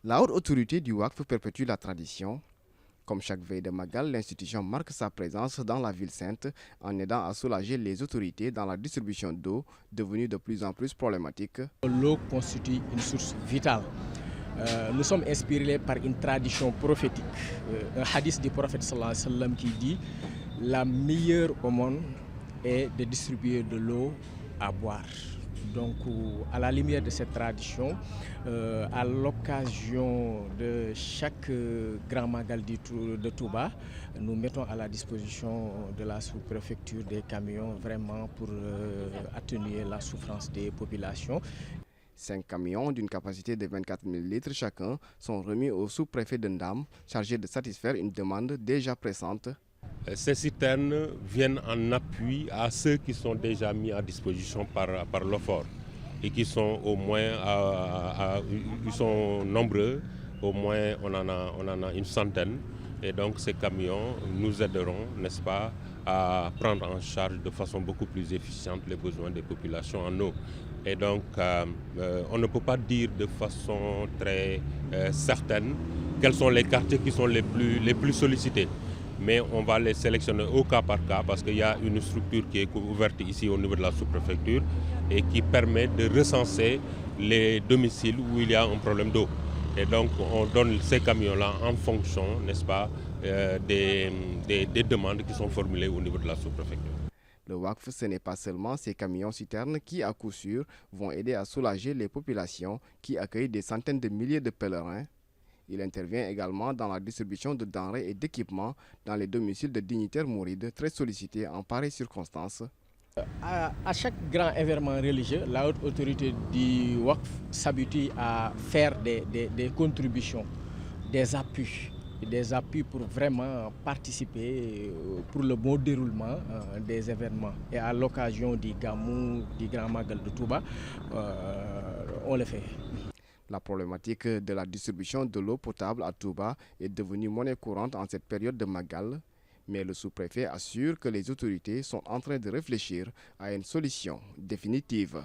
La haute autorité du WACF perpétue la tradition. Comme chaque veille de Magal, l'institution marque sa présence dans la ville sainte en aidant à soulager les autorités dans la distribution d'eau, devenue de plus en plus problématique. L'eau constitue une source vitale. Nous sommes inspirés par une tradition prophétique, un hadith du prophète sallallahu alayhi wa sallam qui dit « La meilleure aumône est de distribuer de l'eau à boire ». Donc, à la lumière de cette tradition, à l'occasion de chaque grand magal de Touba, nous mettons à la disposition de la sous-préfecture des camions vraiment pour atténuer la souffrance des populations. 5 camions d'une capacité de 24 000 litres chacun sont remis au sous-préfet de Ndam, chargé de satisfaire une demande déjà pressante. Ces citernes viennent en appui à ceux qui sont déjà mis à disposition par l'OFOR et qui sont au moins, ils sont nombreux, au moins on en a une centaine. Et donc ces camions nous aideront, n'est-ce pas, à prendre en charge de façon beaucoup plus efficiente les besoins des populations en eau. Et donc on ne peut pas dire de façon très certaine quels sont les quartiers qui sont les plus sollicités. Mais on va les sélectionner au cas par cas parce qu'il y a une structure qui est ouverte ici au niveau de la sous-préfecture et qui permet de recenser les domiciles où il y a un problème d'eau. Et donc on donne ces camions-là en fonction, n'est-ce pas, des demandes qui sont formulées au niveau de la sous-préfecture. Le WACF, ce n'est pas seulement ces camions-citernes qui, à coup sûr, vont aider à soulager les populations qui accueillent des centaines de milliers de pèlerins. Il intervient également dans la distribution de denrées et d'équipements dans les domiciles de dignitaires mourides très sollicités en pareille circonstances. À chaque grand événement religieux, la haute autorité du WACF s'habitue à faire des contributions, des appuis pour vraiment participer pour le bon déroulement des événements. Et à l'occasion du Gamou, du Grand Magal de Touba, on le fait. La problématique de la distribution de l'eau potable à Touba est devenue monnaie courante en cette période de Magal, mais le sous-préfet assure que les autorités sont en train de réfléchir à une solution définitive.